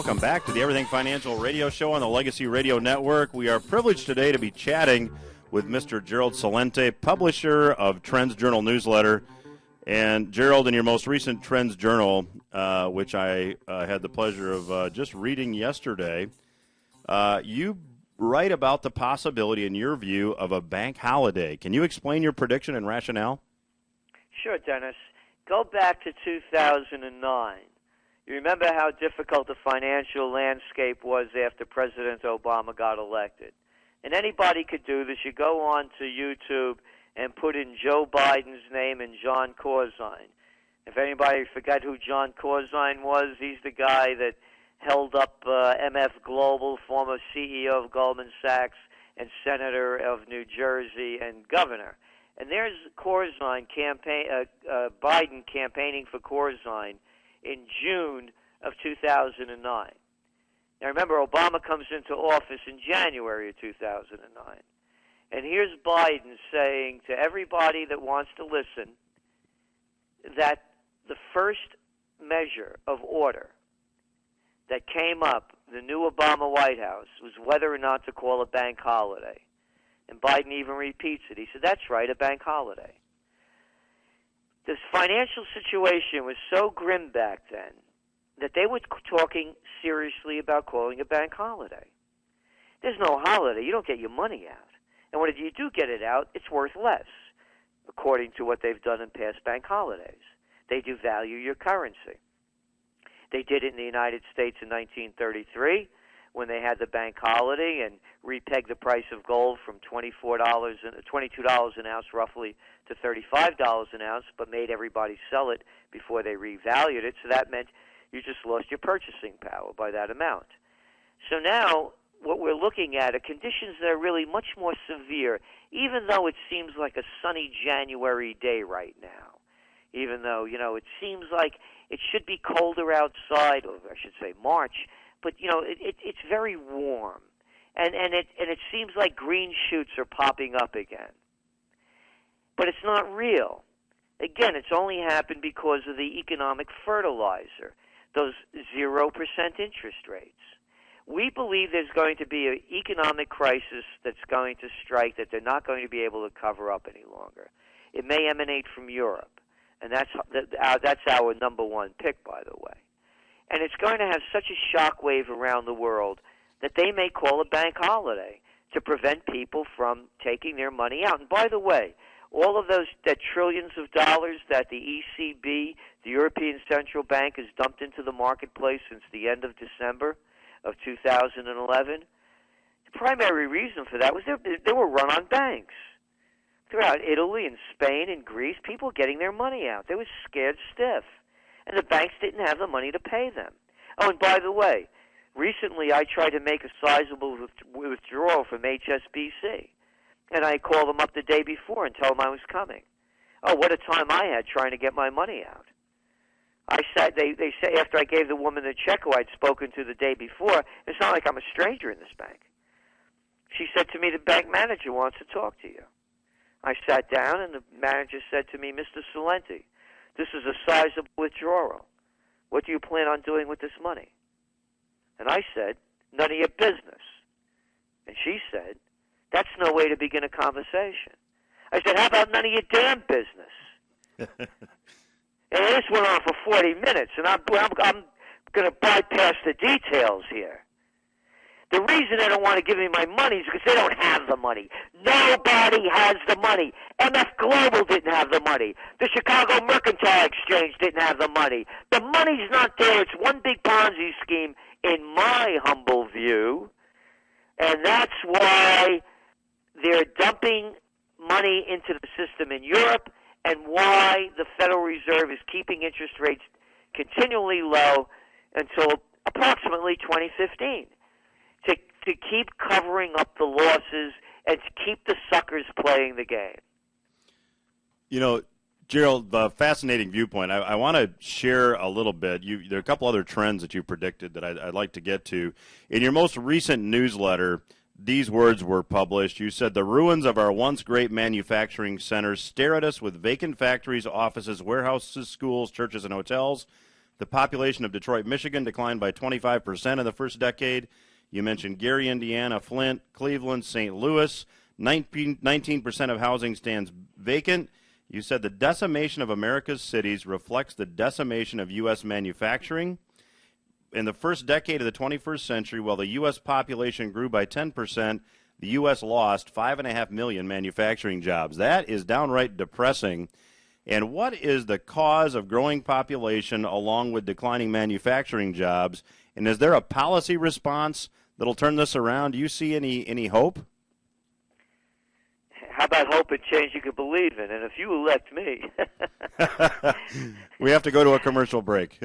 welcome back to the Everything Financial Radio Show on the Legacy Radio Network. We are privileged today to be chatting with Mr. Gerald Celente, publisher of Trends Journal newsletter. And Gerald, in your most recent Trends Journal, which I had the pleasure of just reading yesterday, you write about the possibility, in your view, of a bank holiday. Can you explain your prediction and rationale? Sure, Dennis. Go back to 2009. You remember how difficult the financial landscape was after President Obama got elected. And anybody could do this. You go on to YouTube and put in Joe Biden's name and John Corzine. If anybody forgot who John Corzine was, he's the guy that held up MF Global, former CEO of Goldman Sachs and senator of New Jersey and governor. And there's Corzine Biden campaigning for Corzine in June of 2009. Now remember, Obama comes into office in January of 2009. And here's Biden saying to everybody that wants to listen that the first measure of order that came up, the new Obama White House, was whether or not to call a bank holiday. And Biden even repeats it. He said, that's right, a bank holiday. This financial situation was so grim back then that they were talking seriously about calling a bank holiday. There's no holiday. You don't get your money out. And when you do get it out, it's worth less, according to what they've done in past bank holidays. They do value your currency. They did it in the United States in 1933 when they had the bank holiday and repegged the price of gold from $22 an ounce roughly to $35 an ounce, but made everybody sell it before they revalued it. So that meant you just lost your purchasing power by that amount. So now what we're looking at are conditions that are really much more severe, even though it seems like a sunny January day right now. Even though, it seems like it should be colder outside, or I should say March, but, it's very warm. And it seems like green shoots are popping up again. But it's not real. Again, it's only happened because of the economic fertilizer, those 0% interest rates. We believe there's going to be an economic crisis that's going to strike that they're not going to be able to cover up any longer. It may emanate from Europe, and that's our number one pick, by the way. And it's going to have such a shockwave around the world that they may call a bank holiday to prevent people from taking their money out. And by the way, all of that trillions of dollars that the ECB, the European Central Bank, has dumped into the marketplace since the end of December of 2011, the primary reason for that was they were run on banks. Throughout Italy and Spain and Greece, people getting their money out. They were scared stiff. And the banks didn't have the money to pay them. Oh, and by the way, recently I tried to make a sizable withdrawal from HSBC. And I called them up the day before and told them I was coming. Oh, what a time I had trying to get my money out. They say after I gave the woman the check who I'd spoken to the day before, it's not like I'm a stranger in this bank. She said to me, the bank manager wants to talk to you. I sat down and the manager said to me, Mr. Celente, this is a sizable withdrawal. What do you plan on doing with this money? And I said, none of your business. And she said, that's no way to begin a conversation. I said, how about none of your damn business? And this went on for 40 minutes, and I'm going to bypass the details here. The reason they don't want to give me my money is because they don't have the money. Nobody has the money. MF Global didn't have the money. The Chicago Mercantile Exchange didn't have the money. The money's not there. It's one big Ponzi scheme, in my humble view, and that's why they're dumping money into the system in Europe and why the Federal Reserve is keeping interest rates continually low until approximately 2015 to keep covering up the losses and to keep the suckers playing the game. Gerald, fascinating viewpoint. I want to share a little bit. There are a couple other trends that you predicted that I'd like to get to. In your most recent newsletter, these words were published. You said, the ruins of our once great manufacturing centers stare at us with vacant factories, offices, warehouses, schools, churches, and hotels. The population of Detroit, Michigan declined by 25% in the first decade. You mentioned Gary, Indiana, Flint, Cleveland, St. Louis. 19% of housing stands vacant. You said the decimation of America's cities reflects the decimation of U.S. manufacturing. In the first decade of the 21st century, while the U.S. population grew by 10%, the U.S. lost 5.5 million manufacturing jobs. That is downright depressing. And what is the cause of growing population along with declining manufacturing jobs? And is there a policy response that'll turn this around? Do you see any hope? How about hope and change you could believe in? And if you elect me... We have to go to a commercial break.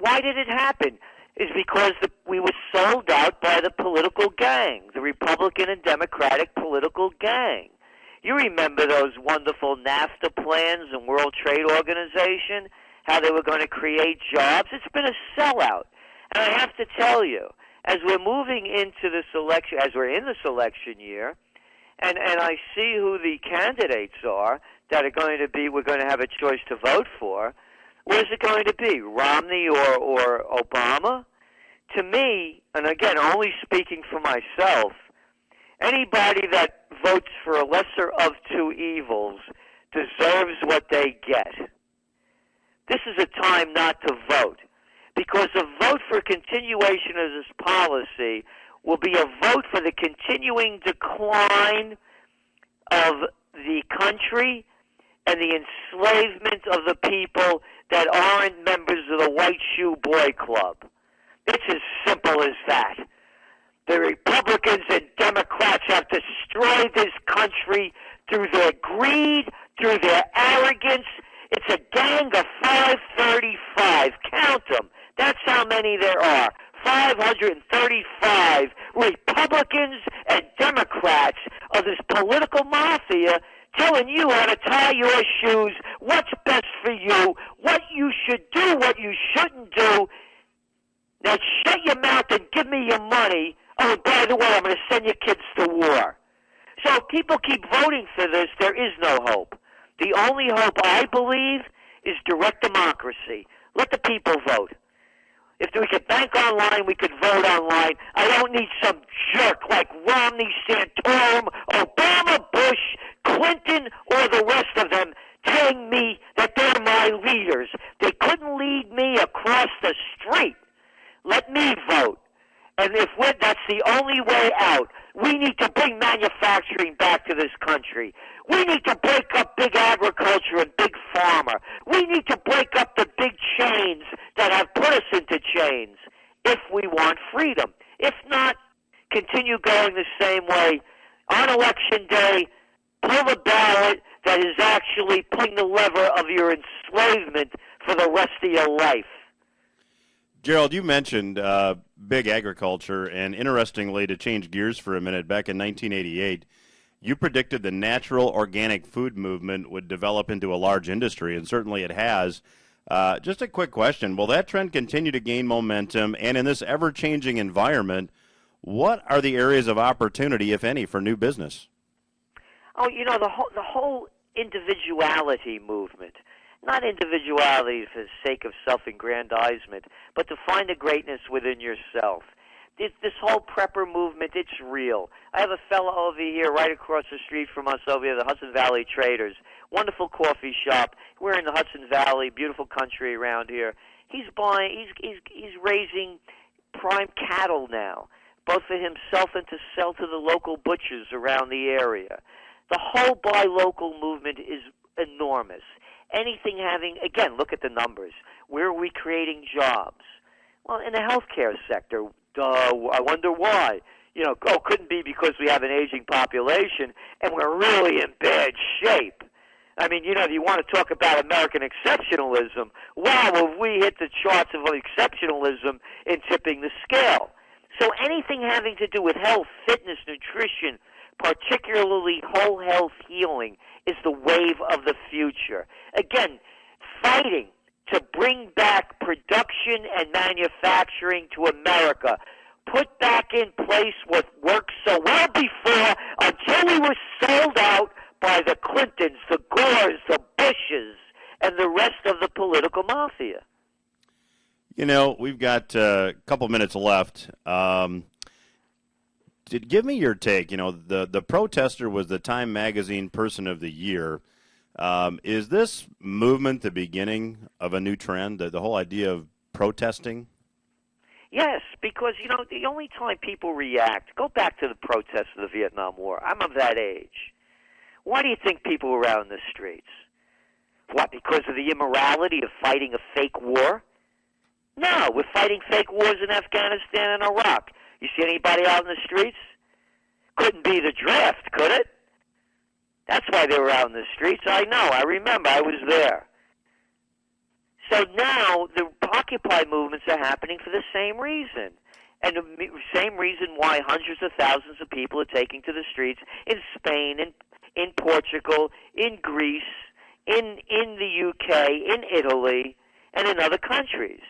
Why did it happen? It's because we were sold out by the political gang, the Republican and Democratic political gang. You remember those wonderful NAFTA plans and World Trade Organization, how they were going to create jobs? It's been a sellout. And I have to tell you, as we're moving into this election, as we're in this election year, and I see who the candidates are that are going to be, we're going to have a choice to vote for, where's it going to be, Romney or Obama? To me, and again, only speaking for myself, anybody that votes for a lesser of two evils deserves what they get. This is a time not to vote, because a vote for continuation of this policy will be a vote for the continuing decline of the country and the enslavement of the people that aren't members of the White Shoe Boy Club. It's as simple as that. The Republicans and Democrats have destroyed this country through their greed, through their arrogance. It's a gang of 535. Count them. That's how many there are. 535 Republicans and Democrats of this political mafia telling you how to tie your shoes, what's best for you, what you should do, what you shouldn't do. Now shut your mouth and give me your money. Oh, and by the way, I'm going to send your kids to war. So if people keep voting for this, there is no hope. The only hope, I believe, is direct democracy. Let the people vote. If we could bank online, we could vote online. I don't need some jerk like Romney, Santorum, Obama, Bush, Clinton, or the rest of them telling me that they're my leaders. They couldn't lead me across the street. Let me vote. And that's the only way out. We need to bring manufacturing back to this country. We need to break up big agriculture and big farmer. We need to break up the big chains that have put us into chains if we want freedom. If not, continue going the same way. On election day, pull the ballot that is actually pulling the lever of your enslavement for the rest of your life. Gerald, you mentioned big agriculture, and interestingly, to change gears for a minute, back in 1988, you predicted the natural organic food movement would develop into a large industry, and certainly it has. Just a quick question. Will that trend continue to gain momentum? And in this ever-changing environment, what are the areas of opportunity, if any, for new business? Oh, the whole individuality movement. Not individuality for the sake of self-aggrandizement, but to find the greatness within yourself. This whole prepper movement, it's real. I have a fellow over here right across the street from us over here, the Hudson Valley Traders. Wonderful coffee shop. We're in the Hudson Valley, beautiful country around here. He's raising prime cattle now, both for himself and to sell to the local butchers around the area. The whole buy local movement is enormous. Anything having, again, look at the numbers. Where are we creating jobs? Well, in the healthcare sector, I wonder why. Couldn't be because we have an aging population and we're really in bad shape. I mean, you want to talk about American exceptionalism. Wow, have we hit the charts of exceptionalism in tipping the scale. So anything having to do with health, fitness, nutrition, particularly whole health healing, is the wave of the future. Again, fighting to bring back production and manufacturing to America. Put back in place what worked so well before until we were sold out by the Clintons, the Gores, the Bushes. and the rest of the political mafia. You know, we've got a couple minutes left. Give me your take. You know, the protester was the Time Magazine Person of the Year. Is this movement the beginning of a new trend, the whole idea of protesting? Yes, because, you know, the only time people react, go back to the protests of the Vietnam War. I'm of that age. Why do you think people were out in the streets? What, because of the immorality of fighting a fake war? No, we're fighting fake wars in Afghanistan and Iraq. You see anybody out in the streets? Couldn't be the draft, could it? That's why they were out in the streets. I know. I remember. I was there. So now the Occupy movements are happening for the same reason. And the same reason why hundreds of thousands of people are taking to the streets in Spain, in Portugal, in Greece, in the UK, in Italy, and in other countries.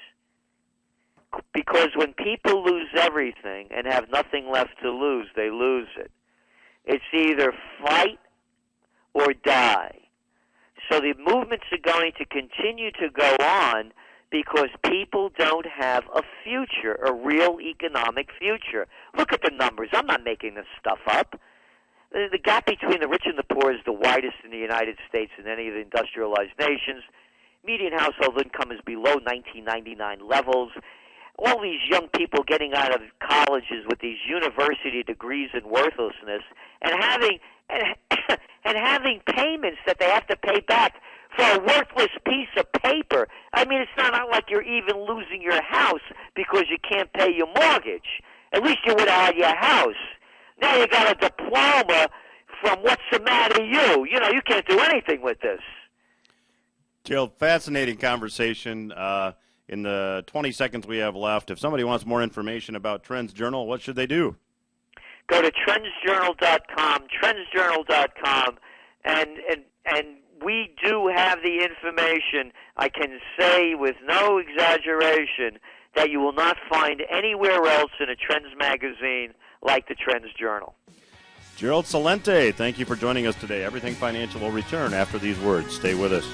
Because when people lose everything and have nothing left to lose, they lose it. It's either fight or die. So the movements are going to continue to go on because people don't have a future, a real economic future. Look at the numbers. I'm not making this stuff up. The gap between the rich and the poor is the widest in the United States and any of the industrialized nations. Median household income is below 1999 levels. All these young people getting out of colleges with these university degrees in worthlessness and having payments that they have to pay back for a worthless piece of paper. I mean, it's not like you're even losing your house because you can't pay your mortgage. At least you would have had your house. Now you got a diploma from what's the matter you. You know, you can't do anything with this. Gerald, fascinating conversation. In the 20 seconds we have left, if somebody wants more information about Trends Journal, what should they do? Go to trendsjournal.com, trendsjournal.com, and we do have the information. I can say with no exaggeration that you will not find anywhere else in a Trends magazine like the Trends Journal. Gerald Celente, thank you for joining us today. Everything Financial will return after these words. Stay with us.